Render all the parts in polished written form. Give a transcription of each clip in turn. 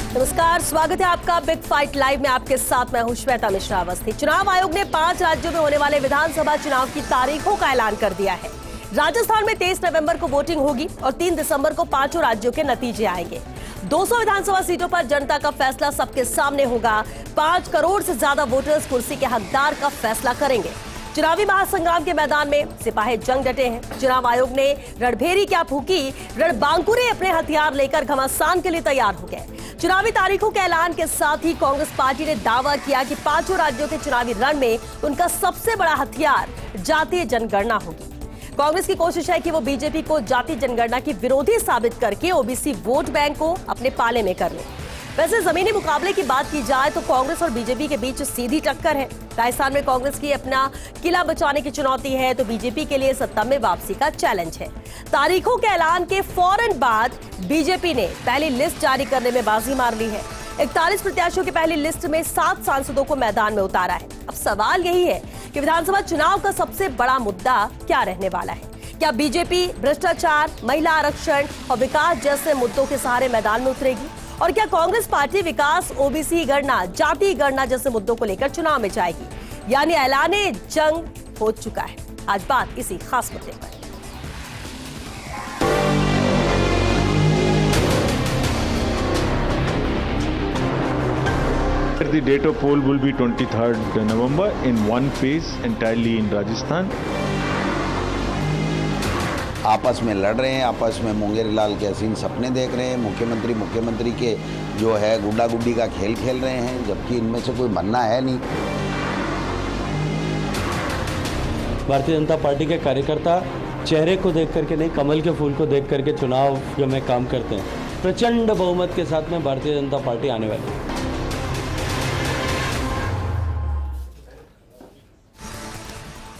नमस्कार, स्वागत है आपका बिग फाइट लाइव में। आपके साथ मैं हूं श्वेता मिश्रा अवस्थी। चुनाव आयोग ने 5 राज्यों में होने वाले विधानसभा चुनाव की तारीखों का ऐलान कर दिया है। राजस्थान में 23 नवंबर को वोटिंग होगी और 3 दिसंबर को 5 राज्यों के नतीजे आएंगे। 200 विधानसभा सीटों पर जनता का फैसला सबके सामने होगा। 5 करोड़ से ज्यादा वोटर्स कुर्सी के हकदार का फैसला करेंगे। चुनावी महासंग्राम के मैदान में सिपाही जंग डटे हैं। चुनाव आयोग ने रणभेरी क्या फूकी, रणबांकुरे अपने हथियार लेकर घमासान के लिए तैयार हो गए। चुनावी तारीखों के ऐलान के साथ ही कांग्रेस पार्टी ने दावा किया कि 5 राज्यों के चुनावी रण में उनका सबसे बड़ा हथियार जातीय जनगणना होगी। कांग्रेस की कोशिश है कि वो बीजेपी को जातीय जनगणना की विरोधी साबित करके ओबीसी वोट बैंक को अपने पाले में कर ले। वैसे जमीनी मुकाबले की बात की जाए तो कांग्रेस और बीजेपी के बीच सीधी टक्कर है। राजस्थान में कांग्रेस की अपना किला बचाने की चुनौती है तो बीजेपी के लिए सत्ता में वापसी का चैलेंज है। तारीखों के ऐलान के फौरन बाद बीजेपी ने पहली लिस्ट जारी करने में बाजी मार ली है। 41 प्रत्याशियों की पहली लिस्ट में 7 सांसदों को मैदान में उतारा है। अब सवाल यही है कि विधानसभा चुनाव का सबसे बड़ा मुद्दा क्या रहने वाला है। क्या बीजेपी भ्रष्टाचार, महिला आरक्षण और विकास जैसे मुद्दों के सहारे मैदान में उतरेगी, और क्या कांग्रेस पार्टी विकास, ओबीसी गणना, जाति गणना जैसे मुद्दों को लेकर चुनाव में जाएगी। यानी ऐलाने जंग हो चुका है। आज बात इसी खास मुद्दे पर। The date of poll will be 23rd November in one phase entirely in Rajasthan. आपस में लड़ रहे हैं, आपस में मुंगेरी लाल के हसीन सपने देख रहे हैं। मुख्यमंत्री के जो है गुड्डा गुड्डी का खेल खेल रहे हैं, जबकि इनमें से कोई बनना है नहीं। भारतीय जनता पार्टी के कार्यकर्ता चेहरे को देख करके नहीं, कमल के फूल को देख करके चुनाव में काम करते हैं। प्रचंड बहुमत के साथ में भारतीय जनता पार्टी आने वाली है।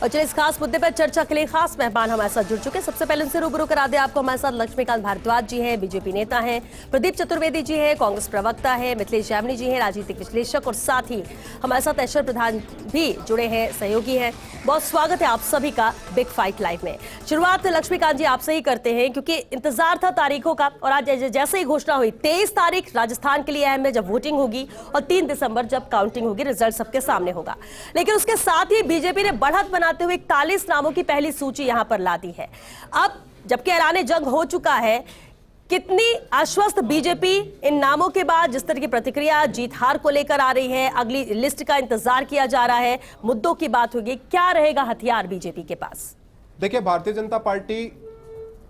और चलिए इस खास मुद्दे पर चर्चा के लिए खास मेहमान हमारे साथ जुड़ चुके हैं। सबसे पहले उनसे रूबरू करा दे आपको। हमारे साथ लक्ष्मीकांत भारद्वाज जी हैं, बीजेपी नेता हैं, प्रदीप चतुर्वेदी जी हैं, कांग्रेस प्रवक्ता है, मिथिलेश जामनी जी हैं, राजनीतिक विश्लेषक, और साथ ही हमारे साथ ऐश्वर्य प्रधान भी जुड़े हैं, सहयोगी हैं। बहुत स्वागत है आप सभी का बिग फाइट लाइव में। शुरुआत लक्ष्मीकांत जी आपसे ही करते हैं, क्योंकि इंतजार था तारीखों का और आज जैसे ही घोषणा हुई 23 तारीख राजस्थान के लिए अहम है जब वोटिंग होगी, और 3 दिसंबर जब काउंटिंग होगी, रिजल्ट सबके सामने होगा। लेकिन उसके साथ ही बीजेपी ने बढ़त बनाते हुए 41 नामों की पहली सूची यहां पर ला दी है। अब जबकि ऐलाने जंग हो चुका है, कितनी आश्वस्त बीजेपी इन नामों के बाद, जिस तरह की प्रतिक्रिया जीत हार को लेकर आ रही है, अगली लिस्ट का इंतजार किया जा रहा है, मुद्दों की बात होगी, क्या रहेगा हथियार बीजेपी के पास? देखिए, भारतीय जनता पार्टी,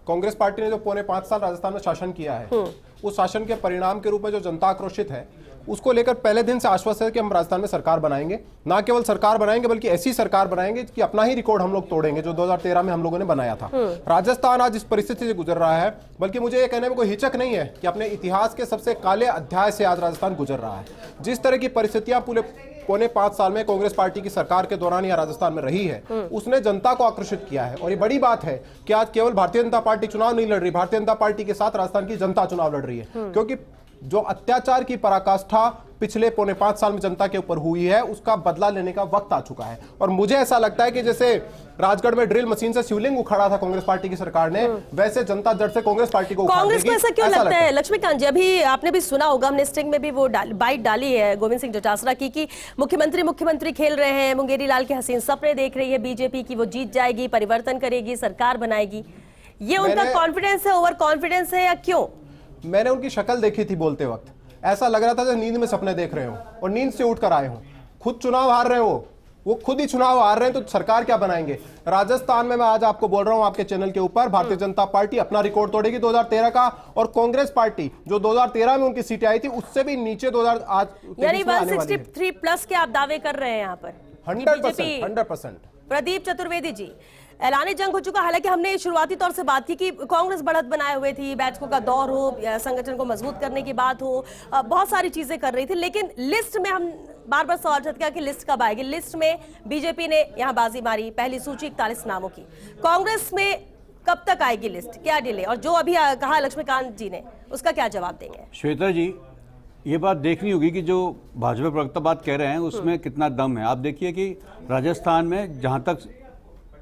कांग्रेस पार्टी ने जो पौने 5 साल राजस्थान में शासन किया है, उस शासन के परिणाम के रूप में जो जनता आक्रोशित है, उसको लेकर पहले दिन से आश्वस्त है कि हम राजस्थान में सरकार बनाएंगे। ना केवल सरकार बनाएंगे बल्कि ऐसी सरकार बनाएंगे कि अपना ही रिकॉर्ड हम लोग तोड़ेंगे जो 2013 में हम लोगों ने बनाया था। राजस्थान आज इस परिस्थिति से गुजर रहा है, बल्कि मुझे ये कहने में कोई हिचक नहीं है कि अपने इतिहास के सबसे काले अध्याय से आज राजस्थान गुजर रहा है। जिस तरह की परिस्थितियां पूरे पौने 5 साल में कांग्रेस पार्टी की सरकार के दौरान यहाँ राजस्थान में रही है, उसने जनता को आकर्षित किया है। और ये बड़ी बात है कि आज केवल भारतीय जनता पार्टी चुनाव नहीं लड़ रही, भारतीय जनता पार्टी के साथ राजस्थान की जनता चुनाव लड़ रही है। क्योंकि जो अत्याचार की पराकाष्ठा पिछले पौने 5 साल में जनता के ऊपर हुई है, उसका बदला लेने का वक्त आ चुका है। और मुझे ऐसा लगता है कि जैसे राजगढ़ में ड्रिल मशीन से शिवलिंग उखाड़ा था कांग्रेस पार्टी की सरकार ने, वैसे जनता जड़ से कांग्रेस पार्टी को उखाड़ देगी। कांग्रेस को ऐसा क्यों लगता है लक्ष्मीकांत जी? अभी आपने भी सुना होगा, हमने स्टिंग में भी वो बाइट डाली है गोविंद सिंह डोटासरा की कि मुख्यमंत्री खेल रहे हैं, मुंगेरी लाल के हसीन सपने देख रही है बीजेपी की, वो जीत जाएगी, परिवर्तन करेगी, सरकार बनाएगी। ये उनका कॉन्फिडेंस है, ओवर कॉन्फिडेंस है, या क्यों? मैंने उनकी शक्ल देखी थी बोलते वक्त, ऐसा लग रहा था जैसे नींद में सपने देख रहे हो और नींद से उठकर आए हो। खुद चुनाव हार रहे हो, वो खुद ही चुनाव हार रहे हैं, तो सरकार क्या बनाएंगे? राजस्थान में मैं आज आपको बोल रहा हूं आपके चैनल के ऊपर, भारतीय जनता पार्टी अपना रिकॉर्ड तोड़ेगी 2013 का, और कांग्रेस पार्टी जो 2013 में उनकी सीटें आई थी उससे भी नीचे 2000 आज यानी 163 प्लस के आप दावे कर रहे हैं यहाँ पर। 100%। प्रदीप चतुर्वेदी जी, ऐलानी जंग हो चुका। हालांकि हमने शुरुआती तौर से बात की कि कांग्रेस बढ़त बनाए हुए थी, बैठकों का दौर हो, संगठन को मजबूत करने की बात हो, बहुत सारी चीजें कर रही थी। लेकिन लिस्ट में हम बार बार सवाल उठाते हैं कि लिस्ट कब आएगी। लिस्ट में बीजेपी ने यहाँ बाजी मारी, पहली सूची 41 नामों की। कांग्रेस में कब तक आएगी लिस्ट, क्या डिले? और जो अभी कहा लक्ष्मीकांत जी ने, उसका क्या जवाब देंगे? श्वेता जी, ये बात देखनी होगी कि जो भाजपा प्रवक्ता बात कह रहे हैं उसमें कितना दम है। आप देखिए कि राजस्थान में जहाँ तक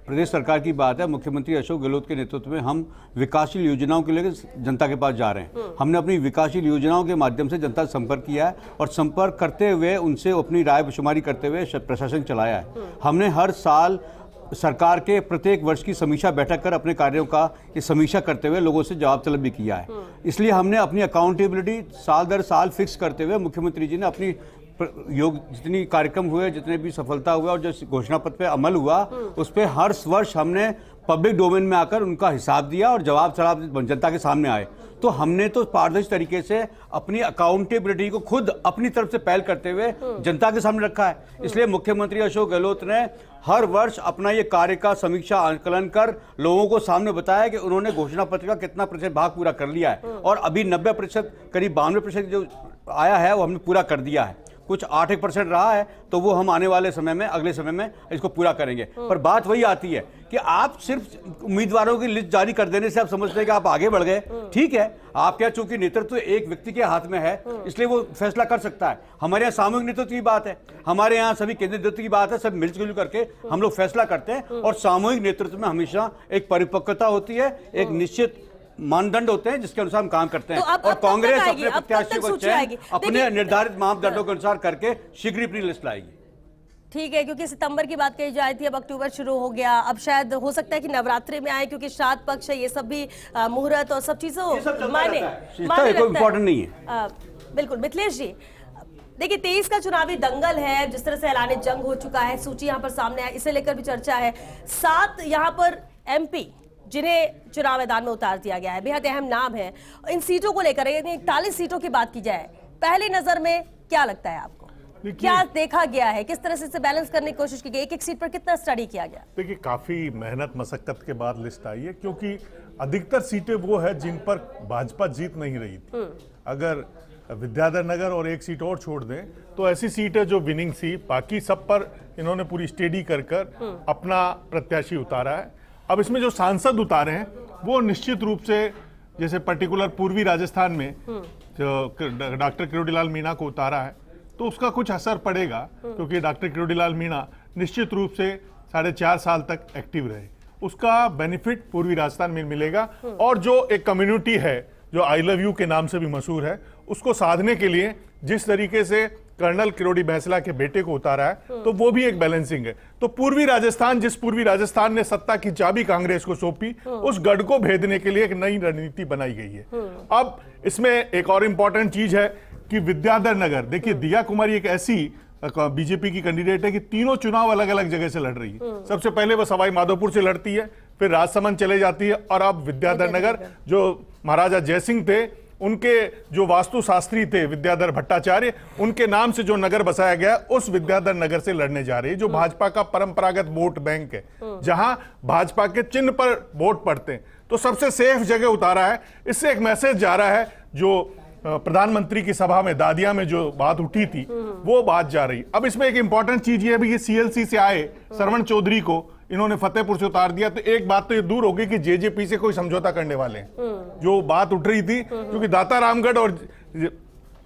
प्रदेश सरकार की बात है, मुख्यमंत्री अशोक गहलोत के नेतृत्व में हम विकासशील योजनाओं के लिए जनता के पास जा रहे हैं। हमने अपनी विकासशील योजनाओं के माध्यम से जनता से संपर्क किया है और संपर्क करते हुए उनसे अपनी राय शुमारी करते हुए प्रशासन चलाया है। हमने हर साल सरकार के प्रत्येक वर्ष की समीक्षा बैठक कर अपने कार्यों का ये समीक्षा करते हुए लोगों से जवाब तलब भी किया है। इसलिए हमने अपनी अकाउंटेबिलिटी साल दर साल फिक्स करते हुए मुख्यमंत्री जी ने अपनी जितनी कार्यक्रम हुए, जितने भी सफलता हुआ और जो घोषणा पत्र पे अमल हुआ, उस पर हर वर्ष हमने पब्लिक डोमेन में आकर उनका हिसाब दिया और जवाब जनता के सामने आए। तो हमने तो पारदर्शी तरीके से अपनी अकाउंटेबिलिटी को खुद अपनी तरफ से पहल करते हुए जनता के सामने रखा है। इसलिए मुख्यमंत्री अशोक गहलोत ने हर वर्ष अपना ये कार्य का समीक्षा आंकलन कर लोगों को सामने बताया कि उन्होंने घोषणा पत्र का कितना प्रतिशत भाग पूरा कर लिया है और अभी 90%, करीब 92% जो आया है वो हमने पूरा कर दिया है। कुछ 8% रहा है तो वो हम आने वाले समय में, अगले समय में इसको पूरा करेंगे। पर बात वही आती है कि आप सिर्फ उम्मीदवारों की लिस्ट जारी कर देने से आप समझते हैं कि आप आगे बढ़ गए। ठीक है, आप क्या, चूंकि नेतृत्व एक व्यक्ति के हाथ में है इसलिए वो फैसला कर सकता है। हमारे यहाँ सामूहिक नेतृत्व की बात है, हमारे यहाँ सभी केंद्रीय नेतृत्व की बात है, सब मिलजुल करके हम लोग फैसला करते हैं और सामूहिक नेतृत्व में हमेशा एक परिपक्वता होती है, एक निश्चित मानदंड होते हैं जिसके अनुसार हम काम करते हैं। और कांग्रेस अपने प्रत्याशियों को चयन अपने निर्धारित मापदंडों के अनुसार करके शीघ्र अपनी लिस्ट लाएगी। ठीक है, क्योंकि सितंबर की बात कही जाती थी, अब अक्टूबर शुरू हो गया, अब शायद हो सकता है कि नवरात्रि में आए, क्योंकि श्राद्ध पक्ष है, ये सब भी मुहूर्त और सब चीजों माने इम्पोर्टेंट नहीं है। बिल्कुल मिथिलेश जी, देखिए 23 का चुनावी दंगल है, जिस तरह से ऐलान जंग हो चुका है, सूची यहाँ पर सामने है, इसे लेकर भी चर्चा है। 7 यहाँ पर MP जिन्हें चुनाव मैदान में उतार दिया गया है, बेहद अहम नाम है। इन सीटों को लेकर 41 सीटों की बात की जाए, पहली नजर में क्या लगता है आपको, क्या देखा गया है, किस तरह से इसे बैलेंस करने की कोशिश की गई, एक सीट पर कितना स्टडी किया गया? देखिए, काफी मेहनत मशक्कत के बाद लिस्ट आई है, क्योंकि अधिकतर सीटें वो है जिन पर भाजपा जीत नहीं रही थी। अगर विद्याधर नगर और एक सीट और छोड़ दें तो ऐसी सीट है जो विनिंग थी, बाकी सब पर इन्होंने पूरी स्टडी कर अपना प्रत्याशी उतारा है। अब इसमें जो सांसद उतारे हैं वो निश्चित रूप से, जैसे पर्टिकुलर पूर्वी राजस्थान में जो डॉक्टर किरोड़ीलाल मीणा को उतारा है तो उसका कुछ असर पड़ेगा, क्योंकि डॉक्टर किरोड़ीलाल मीणा निश्चित रूप से 4.5 साल तक एक्टिव रहे, उसका बेनिफिट पूर्वी राजस्थान में मिलेगा। और जो एक कम्युनिटी है जो आई लव यू के नाम से भी मशहूर है, उसको साधने के लिए जिस तरीके से कर्नल किरोड़ी बैंसला के बेटे को उतारा है तो वो भी एक बैलेंसिंग है। तो पूर्वी राजस्थान, जिस पूर्वी राजस्थान ने सत्ता की चाबी कांग्रेस को सौंपी, उस गढ़ को भेदने के लिए एक नई रणनीति बनाई गई है। अब इसमें एक और इंपॉर्टेंट चीज है कि विद्याधर नगर, देखिए दिया कुमारी एक ऐसी बीजेपी की कैंडिडेट है कि तीनों चुनाव अलग अलग जगह से लड़ रही है। सबसे पहले वो सवाई माधोपुर से लड़ती है, फिर राजसमंद चले जाती है, और अब विद्याधर नगर, जो महाराजा जयसिंह थे उनके जो वास्तुशास्त्री थे विद्याधर भट्टाचार्य, उनके नाम से जो नगर बसाया गया उस विद्याधर नगर से लड़ने जा रही है, जो भाजपा का परंपरागत वोट बैंक है, जहां भाजपा के चिन्ह पर वोट पड़ते हैं। तो सबसे सेफ जगह उतारा है। इससे एक मैसेज जा रहा है, जो प्रधानमंत्री की सभा में दादिया में जो बात उठी थी वो बात जा रही। अब इसमें एक इंपॉर्टेंट चीज ये भी, CLC से आए श्रवण चौधरी को इन्होंने फतेहपुर से उतार दिया, तो एक बात तो ये दूर होगी कि JJP से कोई समझौता करने वाले हैं। जो बात उठ रही थी, क्योंकि दाता रामगढ़ और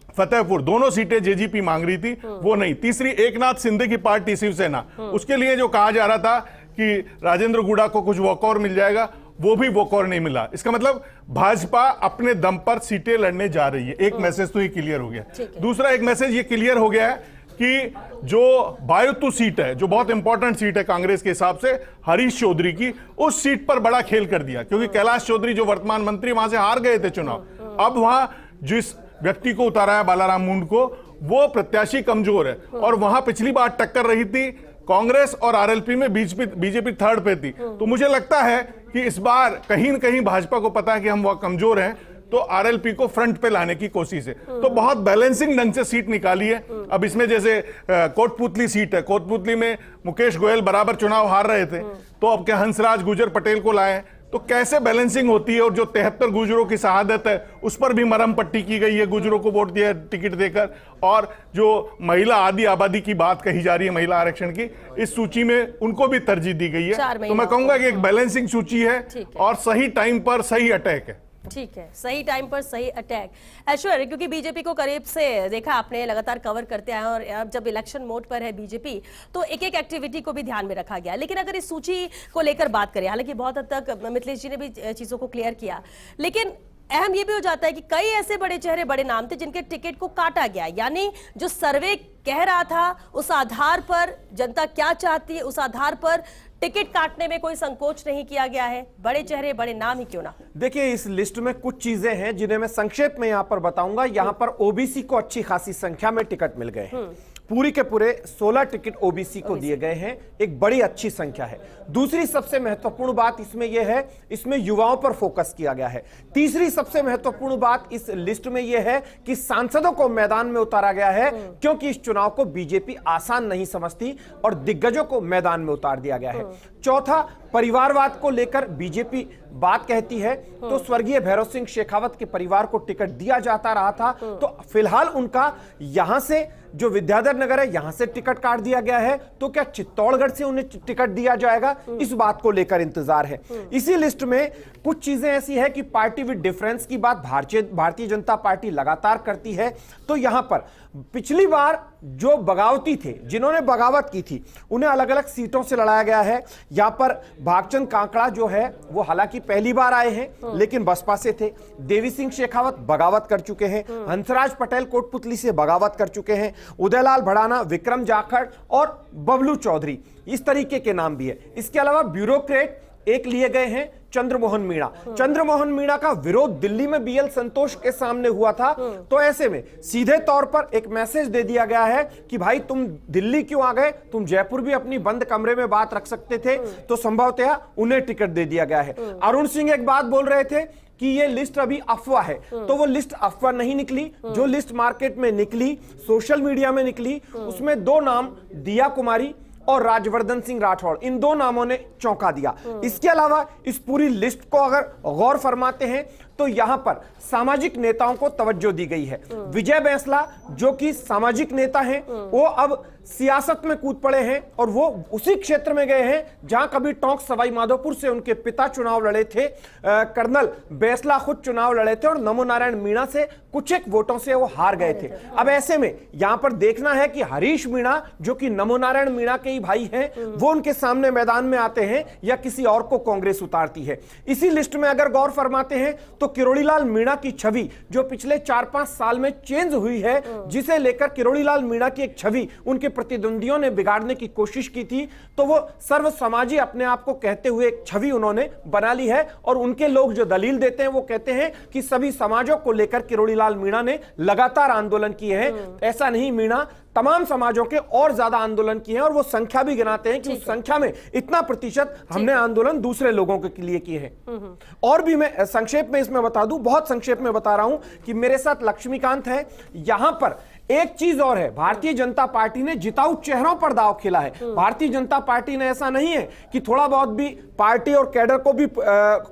फतेहपुर दोनों सीटें JJP मांग रही थी, वो नहीं। तीसरी, एकनाथ शिंदे की पार्टी शिवसेना, उसके लिए जो कहा जा रहा था कि राजेंद्र गुड़ा को कुछ वॉकओवर मिल जाएगा, वो भी वॉकओवर नहीं मिला। इसका मतलब भाजपा अपने दम पर सीटें लड़ने जा रही है। एक मैसेज तो ये क्लियर हो गया। दूसरा एक मैसेज ये क्लियर हो गया है कि जो बायुतु सीट है, जो बहुत इंपॉर्टेंट सीट है कांग्रेस के हिसाब से, हरीश चौधरी की, उस सीट पर बड़ा खेल कर दिया, क्योंकि कैलाश चौधरी जो वर्तमान मंत्री वहां से हार गए थे चुनाव। अब वहां जिस व्यक्ति को उतारा है, बालाराम मुंड को, वो प्रत्याशी कमजोर है, और वहां पिछली बार टक्कर रही थी कांग्रेस और RLP में, बीजेपी थर्ड पे थी। तो मुझे लगता है कि इस बार कहीं न कहीं भाजपा को पता है कि हम वह कमजोर हैं, तो RLP को फ्रंट पे लाने की कोशिश है। तो बहुत बैलेंसिंग ढंग से सीट निकाली है। अब इसमें जैसे कोटपुतली सीट है, कोटपुतली में मुकेश गोयल बराबर चुनाव हार रहे थे, तो अब क्या हंसराज गुजर पटेल को लाए, तो कैसे बैलेंसिंग होती है। और जो 73 गुजरों की शहादत है उस पर भी मरहम पट्टी की गई है, गुजरों को वोट दिया टिकट देकर। और जो महिला आदि आबादी की बात कही जा रही है, महिला आरक्षण की, इस सूची में उनको भी तरजीह दी गई है। तो मैं कहूंगा कि एक बैलेंसिंग सूची है और सही टाइम पर सही अटैक है। ठीक है, सही टाइम पर सही अटैक। ऐश्वर्य, क्योंकि बीजेपी को करीब से देखा आपने, लगातार कवर करते आए और अब जब इलेक्शन मोड पर है बीजेपी तो एक एक एक्टिविटी को भी ध्यान में रखा गया। लेकिन अगर इस सूची को लेकर बात करें, हालांकि बहुत हद तक मिथिलेश जी ने भी चीजों को क्लियर किया, लेकिन अहम ये भी हो जाता है कि कई ऐसे बड़े चेहरे, बड़े नाम थे जिनके टिकट को काटा गया, यानी जो सर्वे कह रहा था उस आधार पर जनता क्या चाहती है, उस आधार पर टिकट काटने में कोई संकोच नहीं किया गया है, बड़े चेहरे बड़े नाम ही क्यों ना। देखिए, इस लिस्ट में कुछ चीजें हैं जिन्हें मैं संक्षेप में यहां पर बताऊंगा। यहां पर ओबीसी को अच्छी खासी संख्या में टिकट मिल गए हैं, पूरी के पूरे 16 टिकट ओबीसी को दिए गए हैं, एक बड़ी अच्छी संख्या है। दूसरी सबसे महत्वपूर्ण बात इसमें यह है, इसमें युवाओं पर फोकस किया गया है। तीसरी सबसे महत्वपूर्ण बात इस लिस्ट में यह है कि सांसदों को मैदान में उतारा गया है, क्योंकि इस चुनाव को बीजेपी आसान नहीं समझती और दिग्गजों को मैदान में उतार दिया गया है। चौथा, परिवारवाद को लेकर बीजेपी बात कहती है तो स्वर्गीय भैरव सिंह शेखावत के परिवार को टिकट दिया जाता रहा था, तो फिलहाल उनका यहां से जो विद्याधर नगर है यहां से टिकट काट दिया गया है, तो क्या चित्तौड़गढ़ से उन्हें टिकट दिया जाएगा, इस बात को लेकर इंतजार है। इसी लिस्ट में कुछ चीजें ऐसी है कि पार्टी विद डिफरेंस की बात भारतीय जनता पार्टी लगातार करती है। तो यहां पर पिछली बार जो बगावती थे, जिन्होंने बगावत की थी, उन्हें अलग अलग सीटों से लड़ाया गया है। यहां पर भागचंद कांकड़ा जो है वो हालांकि पहली बार आए हैं लेकिन बसपा से थे। देवी सिंह शेखावत बगावत कर चुके हैं, हंसराज पटेल कोटपुतली से बगावत कर चुके हैं, उदयलाल भड़ाना, विक्रम जाखड़ और बबलू चौधरी, इस तरीके के नाम भी है। इसके अलावा ब्यूरोक्रेट एक लिए गए हैं, चंद्रमोहन मीणा। चंद्रमोहन मीणा का विरोध दिल्ली में बीएल संतोष के सामने हुआ था, तो ऐसे में सीधे तौर पर एक मैसेज दे दिया गया है कि भाई तुम दिल्ली क्यों आ गए, तुम जयपुर भी अपनी बंद कमरे में बात रख सकते थे, तो संभवतः उन्हें टिकट दे दिया गया है। अरुण सिंह एक बात बोल रहे थे कि ये लिस्ट अभी अफवाह है, तो वो लिस्ट अफवाह नहीं निकली। जो लिस्ट मार्केट में निकली, सोशल मीडिया में निकली, उसमें दो नाम, दिया कुमारी और राजवर्धन सिंह राठौड़, इन दो नामों ने चौंका दिया। इसके अलावा इस पूरी लिस्ट को अगर गौर फरमाते हैं तो यहां पर सामाजिक नेताओं को तवज्जो दी गई है। विजय बैंसला जो कि सामाजिक नेता हैं, वो अब सियासत में कूद पड़े हैं और वो उसी क्षेत्र में गए हैं जहां कभी टोंक सवाई माधोपुर से उनके पिता चुनाव लड़े थे, कर्नल बैंसला खुद चुनाव लड़े थे और नमो नारायण मीणा से कुछ एक वोटों से वो हार गए थे। अब ऐसे में यहां पर देखना है कि हरीश मीणा जो कि नमो नारायण मीणा के ही भाई हैं, वो उनके सामने मैदान में आते हैं या किसी और को कांग्रेस उतारती है। इसी लिस्ट में अगर गौर फरमाते हैं तो किरोड़ीलाल मीणा की छवि जो पिछले 4-5 साल में चेंज हुई है, जिसे लेकर किरोड़ीलाल मीणा की एक छवि उनके प्रतिद्वंदियों ने बिगाड़ने की कोशिश की थी, तो वो सर्व समाजी अपने आप को कहते हुए एक छवि उन्होंने बना ली है। और उनके लोग जो दलील देते हैं वो कहते हैं कि सभी समाजों को लेकर किरोड़ीलाल मीणा ने लगातार आंदोलन किए हैं। ऐसा नहीं, मीणा तमाम समाजों के और ज्यादा आंदोलन किए हैं और वो संख्या भी गिनाते हैं कि उस संख्या में इतना प्रतिशत हमने आंदोलन दूसरे लोगों के लिए किए हैं। और भी मैं संक्षेप में इसमें बता दूं, बहुत संक्षेप में बता रहा हूं कि मेरे साथ लक्ष्मीकांत है। यहां पर एक चीज और है, भारतीय जनता पार्टी ने जिताऊ चेहरों पर दांव खेला है। भारतीय जनता पार्टी ने ऐसा नहीं है कि थोड़ा बहुत भी पार्टी और कैडर को भी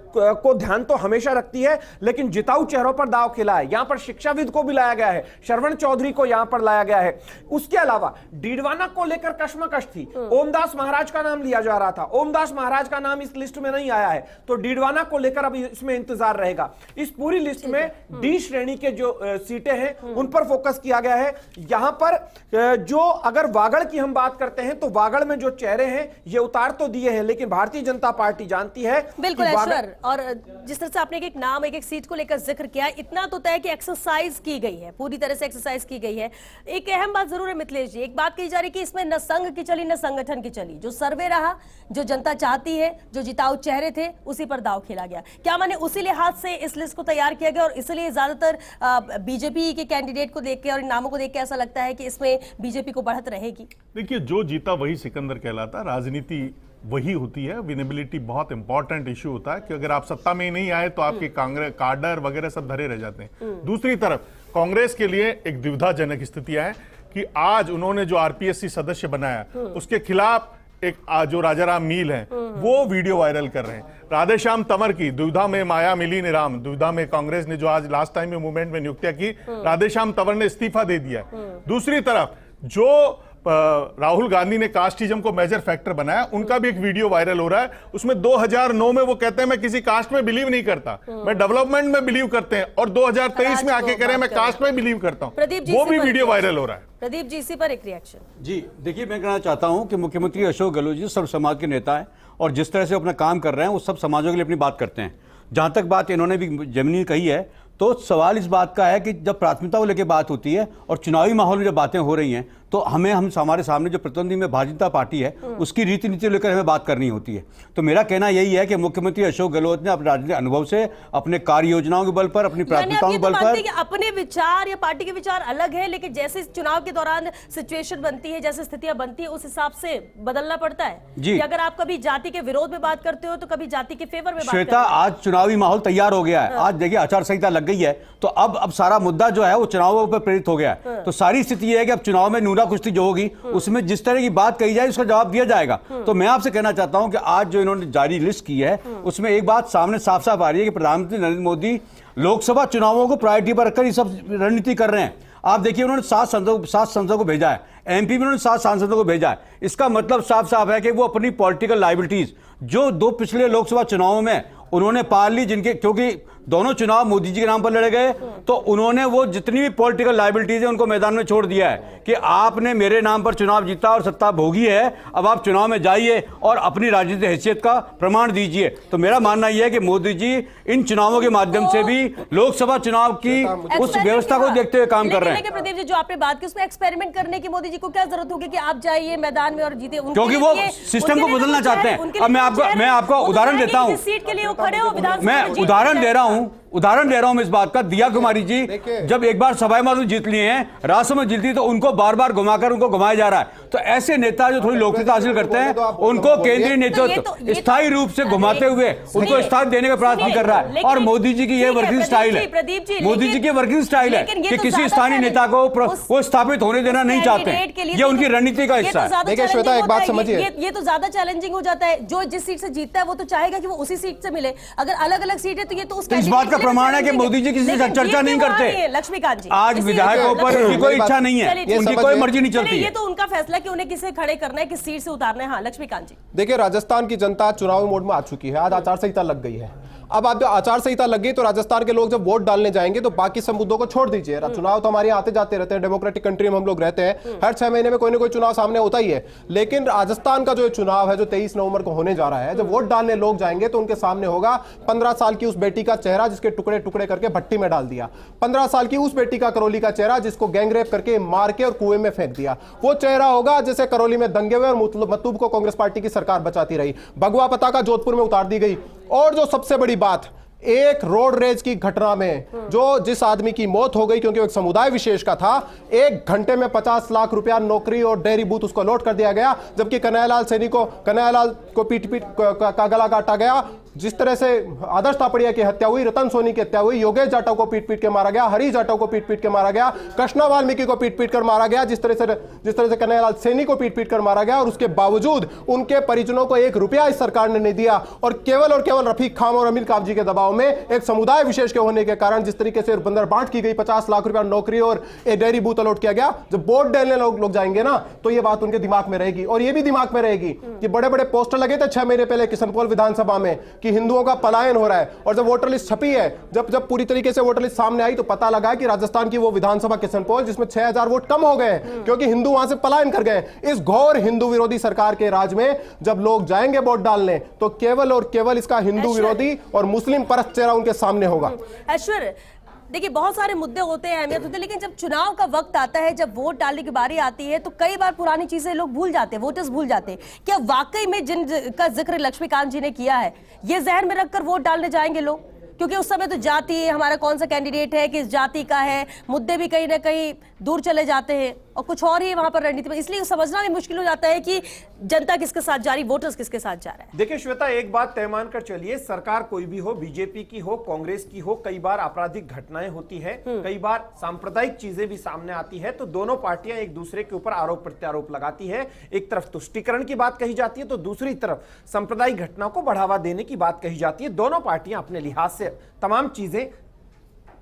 को ध्यान तो हमेशा रखती है, लेकिन जिताऊ चेहरों पर दांव खेला है। यहां पर शिक्षाविद को भी लाया गया है, श्रवण चौधरी को यहां पर लाया गया है। उसके अलावा डीडवाना को लेकर कश्मकश थी, ओमदास महाराज का नाम लिया जा रहा था, ओमदास महाराज का नाम इस लिस्ट में नहीं आया है, तो डीडवाना को लेकर अब इसमें इंतजार रहेगा। इस पूरी लिस्ट में डी श्रेणी के जो सीटें हैं उन पर फोकस किया गया है। यहां पर जो अगर वागड़ की हम बात करते हैं तो वागड़ में जो चेहरे हैं ये उतार तो दिए हैं, लेकिन भारतीय जनता पार्टी जानती है। बिल्कुल ऐश्वर्य, और जिस तरह से आपने एक नाम एक सीट को लेकर जिक्र किया, इतना तो तय कि एक्सरसाइज की गई है, पूरी तरह से एक्सरसाइज की गई है। एक अहम बात जरूर है मिथिलेश जी, एक बात कही जा रही कि इसमें न संघ की चली न संगठन की चली, जो सर्वे रहा, जो जनता चाहती है, जो जिताऊ चेहरे थे, उसी पर दांव खेला गया। क्या माने उसी लिहाज से इस लिस्ट को तैयार किया गया और इसलिए ज्यादातर बीजेपी के कैंडिडेट को देख के और इन नामों को देख के ऐसा लगता है कि इसमें बीजेपी को बढ़त रहेगी? देखिए, जो जीता वही सिकंदर कहलाता, राजनीति वही होती है। विनेबिलिटी बहुत इंपॉर्टेंट इश्यू होता है कि अगर आप सत्ता में ही नहीं आए तो आपके कांग्रेस कार्डर वगैरह सब धरे रह जाते हैं। दूसरी तरफ कांग्रेस के लिए एक दुविधाजनक स्थितियां है कि आज उन्होंने जो आरपीएससी सदस्य बनाया उसके खिलाफ एक जो राजाराम मील है वो वीडियो वायरल कर रहे हैं। राधेश्याम तंवर की दुविधा में माया मिली ने राम, दुविधा में कांग्रेस ने जो आज लास्ट टाइम में मूवमेंट में नियुक्तियां की, राधेश्याम तंवर ने इस्तीफा दे दिया। दूसरी तरफ जो राहुल गांधी ने कास्टिज्म को मेजर फैक्टर बनाया, उनका भी एक वीडियो वायरल हो रहा है। उसमें 2009 में वो कहते हैं मैं किसी कास्ट में बिलीव नहीं करता, मैं डेवलपमेंट में बिलीव करते हैं, और 2023 में आके कह रहे हैं मैं कास्ट में बिलीव करता हूं। वो भी वीडियो वायरल हो रहा है। प्रदीप जी, इसी पर एक रिएक्शन। जी देखिए, मैं कहना चाहता हूं कि मुख्यमंत्री अशोक गहलोत जी सब समाज के नेता हैं और जिस तरह से अपना काम कर रहे हैं वो सब समाजों के लिए अपनी बात करते हैं। जहां तक बात इन्होंने भी जमीनी कही है, तो सवाल इस बात का है कि जब प्राथमिकता को लेकर बात होती है और चुनावी माहौल में जब बातें हो रही हैं, तो हम हमारे सामने जो प्रतिद्वंदी में भारतीय जनता पार्टी है उसकी रीति नीति लेकर हमें बात करनी होती है। तो मेरा कहना यही है कि मुख्यमंत्री अशोक गहलोत ने अपने राजनीतिक अनुभव से, अपने कार्य योजनाओं के बल पर, अपनी प्राथमिकताओं के बल पर, अपने विचार या पार्टी के विचार अलग है, लेकिन जैसे चुनाव के दौरान सिचुएशन बनती है, जैसे स्थितियां बनती है, उस हिसाब से बदलना पड़ता है जी। कि अगर आप कभी जाति के विरोध में बात करते हो तो कभी जाति के फेवर में बात करते श्वेता, आज चुनावी माहौल तैयार हो गया है। आज देखिए आचार संहिता लग गई है, तो अब सारा मुद्दा जो है वो चुनावों पर प्रेरित हो गया है। तो सारी स्थिति यह है कि अब चुनाव में नूरा कुश्ती जो होगी उसमें जिस तरह की बात कही जाए उसका जवाब दिया जाएगा। तो मैं आपसे कहना चाहता हूं कि आज जो इन्होंने जारी लिस्ट की है उसमें एक बात सामने साफ साफ आ रही है कि प्रधानमंत्री नरेंद्र मोदी लोकसभा चुनावों को प्रायोरिटी पर रखकर ये सब रणनीति कर रहे हैं। आप देखिए, उन्होंने 7 सांसदों को भेजा है, एमपी में उन्होंने 7 सांसदों को भेजा है। इसका मतलब साफ साफ है कि वो अपनी पॉलिटिकल लायबिलिटीज जो 2 पिछले लोकसभा चुनावों में उन्होंने पाल ली, जिनके क्योंकि दोनों चुनाव मोदी जी के नाम पर लड़े गए, तो उन्होंने वो जितनी भी पॉलिटिकल लायबिलिटीज है उनको मैदान में छोड़ दिया है कि आपने मेरे नाम पर चुनाव जीता और सत्ता भोगी है, अब आप चुनाव में जाइए और अपनी राजनीतिक हैसियत का प्रमाण दीजिए। तो मेरा मानना यह है कि मोदी जी इन चुनावों के माध्यम से भी लोकसभा चुनाव की उस व्यवस्था को देखते हुए काम कर रहे हैं। प्रदीप जी, जो आपने बात की उसमें एक्सपेरिमेंट करने की मोदी जी को क्या जरूरत होगी कि आप जाइए मैदान में और जीते? क्योंकि वो सिस्टम को बदलना चाहते हैं। अब मैं आपको उदाहरण देता हूं, सीट के लिए वो खड़े हो, मैं उदाहरण दे रहा हूं मैं इस बात का। दिया कुमारी जी जब एक बार सभाएं माधव जीत लिए हैं, राज्यसभा जीती, तो उनको बार बार घुमाकर उनको घुमाया जा रहा है। तो ऐसे नेता जो थोड़ी लोकप्रियता हासिल करते हैं उनको केंद्रीय नेतृत्व स्थायी रूप से घुमाते हुए उनको स्थान देने का प्रयास भी कर रहा है। और मोदी जी की ये वर्किंग स्टाइल है, मोदी जी की वर्किंग स्टाइल है कि किसी स्थानीय नेता को वो स्थापित होने देना नहीं चाहते। ये उनकी रणनीति का हिस्सा है। देखिए श्वेता, एक बात समझिए, ये तो ज्यादा चैलेंजिंग हो जाता है। जो जिस सीट से जीतता है वो तो चाहेगा कि वो उसी सीट से मिले। अगर अलग अलग सीट है तो ये तो इस बात का प्रमाण है कि मोदी जी किसी से चर्चा नहीं करते। लक्ष्मीकांत जी, आज विधायकों पर उनकी कोई इच्छा नहीं है, उनकी कोई मर्जी नहीं चलती। ये तो उनका फैसला कि उन्हें किसे खड़े करना है, किस सीट से उतारना है। हाँ लक्ष्मीकांत जी, देखिए राजस्थान की जनता चुनावी मोड में आ चुकी है। आज आचार संहिता लग गई है। अब आप जब आचार संहिता लग गई तो राजस्थान के लोग जब वोट डालने जाएंगे तो बाकी सब मुद्दों को छोड़ दीजिए। चुनाव तो हमारे आते जाते रहते हैं, डेमोक्रेटिक कंट्री में हम लोग रहते हैं, हर 6 महीने में कोई ना कोई चुनाव सामने होता ही है। लेकिन राजस्थान का जो चुनाव है जो 23 नवंबर को होने जा रहा है, जब वोट डालने लोग जाएंगे तो उनके सामने होगा 15 साल की उस बेटी का चेहरा जिसके टुकड़े टुकड़े करके भट्टी में डाल दिया, 15 साल की उस बेटी का करौली का चेहरा जिसको गैंगरेप करके मार के और कुएं में फेंक दिया। वो चेहरा होगा जैसे करौली में दंगे हुए और मतूब को कांग्रेस पार्टी की सरकार बचाती रही। भगवा पताका जोधपुर में उतार दी गई। और जो सबसे बड़ी बात, एक रोड रेज की घटना में जिस आदमी की मौत हो गई क्योंकि वो एक समुदाय विशेष का था, 1 घंटे में 50 लाख रुपया नौकरी और डेयरी बूथ उसको लौट कर दिया गया। जबकि कन्हैयालाल को पीट का गला काटा गया। जिस तरह से आदर्श तापड़िया की हत्या हुई, रतन सोनी की हत्या हुई, योगेश जाटव को पीट पीट के मारा गया, हरीश जाटव को पीट पीट के मारा गया, कृष्णा वाल्मीकि को पीट पीट कर मारा गया, जिस तरह से कन्हैयालाल सैनी को पीट पीट कर मारा गया। और उसके बावजूद उनके परिजनों को 1 रुपया इस सरकार ने नहीं दिया। और केवल रफीक खान और अमीर काबजी के दबाव में, एक समुदाय विशेष के होने के कारण जिस तरीके से बंदर बांट की गई, 50 लाख रुपया नौकरी और एक डेयरी बूथ अलॉट किया गया। जब वोट डालने लोग जाएंगे ना तो ये बात उनके दिमाग में रहेगी। और ये भी दिमाग में रहेगी कि बड़े बड़े पोस्टर लगे थे 6 महीने पहले किशनपोल विधानसभा में कि हिंदुओं का पलायन हो रहा है। और जब वोटर लिस्ट छपी है, जब पूरी तरीके से वोटर लिस्ट सामने आई तो पता लगा कि राजस्थान की वो विधानसभा किशनपोल जिसमें 6000 वोट कम हो गए क्योंकि हिंदू वहां से पलायन कर गए। इस घोर हिंदू विरोधी सरकार के राज में जब लोग जाएंगे वोट डालने तो केवल और केवल इसका हिंदू विरोधी और मुस्लिम परस्त चेहरा उनके सामने होगा। ऐश्वर्य, देखिए बहुत सारे मुद्दे होते हैं, अहमियत होती है, लेकिन जब चुनाव का वक्त आता है, जब वोट डालने की बारी आती है तो कई बार पुरानी चीजें लोग भूल जाते हैं, वोटर्स भूल जाते हैं। क्या वाकई में जिन का जिक्र लक्ष्मीकांत जी ने किया है ये जहन में रखकर वोट डालने जाएंगे लोग? क्योंकि उस समय तो जाति, हमारा कौन सा कैंडिडेट है, किस जाति का है, मुद्दे भी कहीं ना कहीं दूर चले जाते हैं और कुछ और ही वहां पर रणनीति में, इसलिए समझना भी मुश्किल हो जाता है कि जनता किसके साथ जा रही, वोटर्स किसके साथ जा रहा है। देखिए श्वेता, एक बात तय मानकर चलिए, सरकार कोई भी हो, बीजेपी की हो, कांग्रेस की हो, कई बार आपराधिक घटनाएं होती है, कई बार सांप्रदायिक चीजें भी सामने आती है, तो दोनों पार्टियां एक दूसरे के ऊपर आरोप प्रत्यारोप लगाती है। एक तरफ तुष्टीकरण की बात कही जाती है तो दूसरी तरफ सांप्रदायिक घटना को बढ़ावा देने की बात कही जाती है। दोनों पार्टियां अपने लिहाज से तमाम चीजें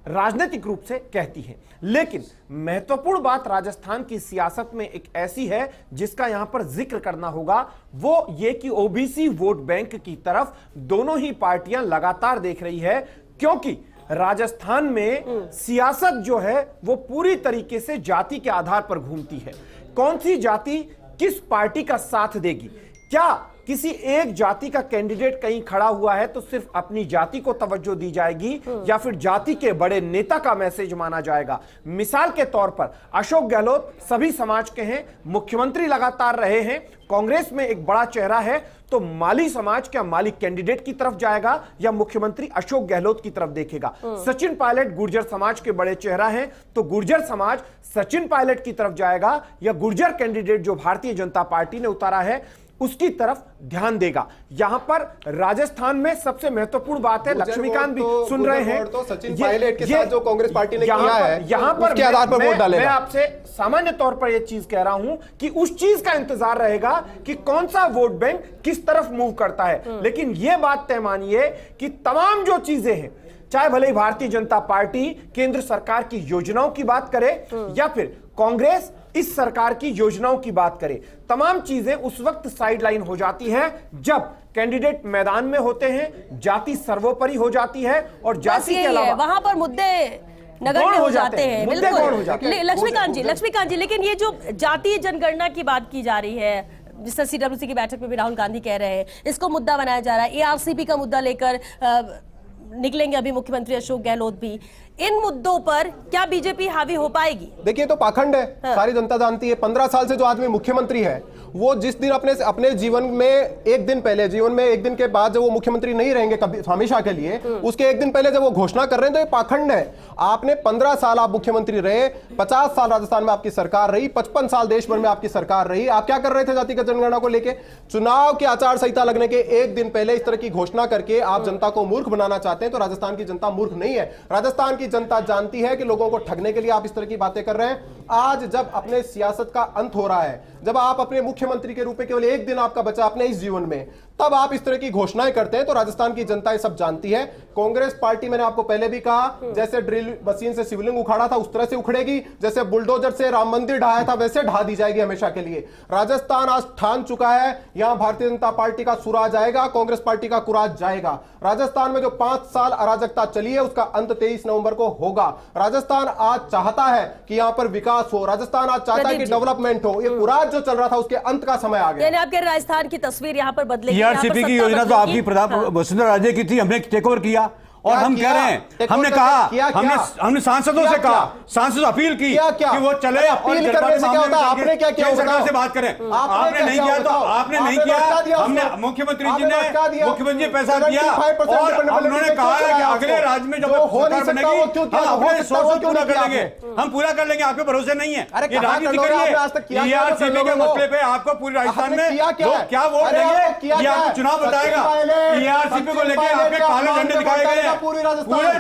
राजनीतिक रूप से कहती हैं। लेकिन महत्वपूर्ण बात राजस्थान की सियासत में एक ऐसी है जिसका यहां पर जिक्र करना होगा, वो ये कि ओबीसी वोट बैंक की तरफ दोनों ही पार्टियां लगातार देख रही है, क्योंकि राजस्थान में सियासत जो है वो पूरी तरीके से जाति के आधार पर घूमती है। कौन सी जाति किस पार्टी का साथ देगी, क्या किसी एक जाति का कैंडिडेट कहीं खड़ा हुआ है तो सिर्फ अपनी जाति को तवज्जो दी जाएगी या फिर जाति के बड़े नेता का मैसेज माना जाएगा। मिसाल के तौर पर अशोक गहलोत सभी समाज के हैं, मुख्यमंत्री लगातार रहे हैं, कांग्रेस में एक बड़ा चेहरा है, तो माली समाज क्या माली कैंडिडेट की तरफ जाएगा या मुख्यमंत्री अशोक गहलोत की तरफ देखेगा। सचिन पायलट गुर्जर समाज के बड़े चेहरा हैं, तो गुर्जर समाज सचिन पायलट की तरफ जाएगा या गुर्जर कैंडिडेट जो भारतीय जनता पार्टी ने उतारा है उसकी तरफ ध्यान देगा। यहां पर राजस्थान में सबसे महत्वपूर्ण बात है, लक्ष्मीकांत भी सुन रहे हैं, तो सचिन पायलट के साथ जो कांग्रेस पार्टी ने किया है यहां पर उसके आधार पर वोट डालेगा। मैं आपसे सामान्य तौर पर यह चीज कह रहा हूं कि उस चीज का इंतजार रहेगा कि कौन सा वोट बैंक किस तरफ मूव करता है। लेकिन यह बात तय मानिए कि तमाम जो चीजें हैं, चाहे भले ही भारतीय जनता पार्टी केंद्र सरकार की योजनाओं की बात करे या फिर कांग्रेस इस सरकार की योजनाओं की बात करे, तमाम चीजें उस वक्त साइडलाइन हो जाती हैं जब कैंडिडेट मैदान में होते हैं, जाति सर्वोपरि हो जाती है और जाति के अलावा वहां पर मुद्दे नगण्य हो जाते हैं। बिल्कुल लक्ष्मीकांत जी, लेकिन ये जो जातीय जनगणना की बात की जा रही है, जिस सीडब्ल्यूसी की बैठक में भी राहुल गांधी कह रहे हैं, इसको मुद्दा बनाया जा रहा है, एआरसीपी का मुद्दा लेकर निकलेंगे अभी मुख्यमंत्री अशोक गहलोत भी, इन मुद्दों पर क्या बीजेपी हावी हो पाएगी? देखिए तो पाखंड है, सारी जनता जानती है। 15 साल से जो आदमी मुख्यमंत्री है वो जिस दिन अपने जीवन में एक दिन पहले, जीवन में एक दिन के बाद जब वो मुख्यमंत्री नहीं रहेंगे कभी हमेशा के लिए, उसके एक दिन पहले जब वो घोषणा कर रहे हैं तो ये पाखंड है। आपने 15 साल आप मुख्यमंत्री रहे, 50 साल राजस्थान में आपकी सरकार रही, 55 साल देश भर में आपकी सरकार रही, आप क्या कर रहे थे जातिगत जनगणना को लेकर? चुनाव की आचार संहिता लगने के एक दिन पहले इस तरह की घोषणा करके आप जनता को मूर्ख बनाना चाहते हैं। तो राजस्थान की जनता मूर्ख नहीं है, राजस्थान की जनता जानती है कि लोगों को ठगने के लिए आप इस तरह की बातें कर रहे हैं। आज जब अपने सियासत का अंत हो रहा है, जब आप अपने मुख्यमंत्री के रूप में केवल एक दिन आपका बचा अपने इस जीवन में, तब आप इस तरह की घोषणाएं करते हैं। तो राजस्थान की जनता ये सब जानती है। कांग्रेस पार्टी, मैंने आपको पहले भी कहा, जैसे ड्रिल मशीन से शिवलिंग उखाड़ा था उस तरह से उखड़ेगी, जैसे बुलडोजर से राम मंदिर ढाया था वैसे ढा दी जाएगी हमेशा के लिए। राजस्थान आज ठान चुका है, यहां भारतीय जनता पार्टी का सुराज आएगा, कांग्रेस पार्टी का कुराज जाएगा। राजस्थान में जो 5 साल अराजकता चली है उसका अंत 23 नवंबर को होगा। राजस्थान आज चाहता है कि यहां पर विकास हो, राजस्थान आज चाहता है कि डेवलपमेंट हो। ये कुराज जो चल रहा था उसके अंत का समय आ गया। यानी आपके राजस्थान की तस्वीर यहां पर बदलेगी। टीआरसीपी की योजना तो आपकी वसुंधरा राजे की थी, हमने टेक ओवर किया और हम कह रहे हैं, हमने कहा, हमने सांसदों से कहा, सांसद अपील की कि वो चले और आपने क्या किया सरकार से बात करें। आपने नहीं किया तो आपने नहीं किया, हमने मुख्यमंत्री जी ने पैसा दिया और उन्होंने कहा है कि अगले राज्य में जब सरकार बनेगी हम अपने 100 पूरा कर लेंगे, हम पूरा कर लेंगे। आप पे भरोसे नहीं है, ये राजनीति करिए। टीआरसीपी के मसले पे आपको पूरे राजस्थान में लोग क्या वोट देंगे ये आपको चुनाव बताएगा। टीआरसीपी को लेकर आपके काले झंडे दिखाए गए हैं, पूरे राजस्थान में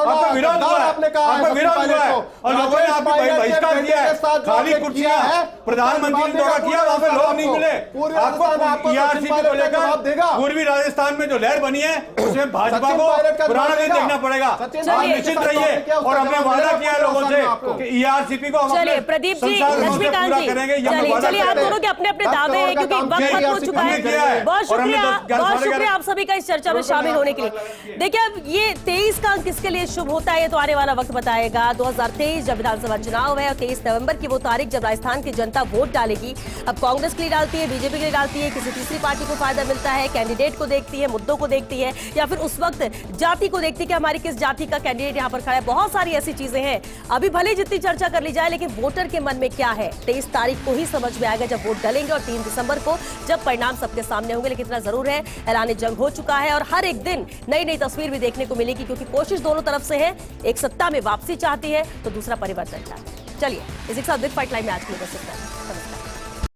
आपका विरोध हुआ है, आपका विरोध हुआ है और लोगों ने आपको बहिष्कार किया है। खाली कुर्सियां प्रधानमंत्री ने दौरा किया, वहां पे लोग नहीं मिले। आपको टीआरसीपी को लेकर पूर्वी राजस्थान में जो लहर बनी है उसमें भाजपा को पुराना नहीं देखना पड़ेगा। आप निश्चित रहिए और हमने वादा किया है लोगों से कि ईआरसीपी को हम चलिए प्रदीप जी, लक्ष्मीकांत जी, चलिए आप दोनों के अपने अपने दावे हैं क्योंकि वक्त खत्म हो चुका है। बहुत शुक्रिया आप सभी का इस चर्चा में शामिल होने के लिए। देखिए अब ये 23 का अंक किसके लिए शुभ होता है ये तो आने वाला वक्त बताएगा। 2023 जब विधानसभा चुनाव है और 23 नवंबर की वो तारीख जब राजस्थान की जनता वोट डालेगी। अब कांग्रेस के लिए डालती है, बीजेपी के लिए डालती है, किसी तीसरी पार्टी को फायदा मिलता है, कैंडिडेट को देखती है, मुद्दों को देखती है, या फिर उस वक्त जाति को देखती है कि हमारी किस जाति का कैंडिडेट यहाँ पर खड़ा है। बहुत सारी ऐसी चीजें हैं, अभी भले जितनी चर्चा कर ली जाए लेकिन वोटर के मन में क्या है 23 तारीख को ही समझ में आएगा जब वोट डालेंगे और 3 दिसंबर को जब परिणाम सबके सामने होंगे। लेकिन इतना जरूर है, ऐलान जंग हो चुका है और हर एक दिन नई नई तस्वीर भी देखने को मिलेगी क्योंकि कोशिश दोनों तरफ से है। एक सत्ता में वापसी चाहती है तो दूसरा परिवर्तन चाहती है। चलिए इसी के साथ बिग फाइट लाइव में आज के लिए बस इतना ही। नमस्कार।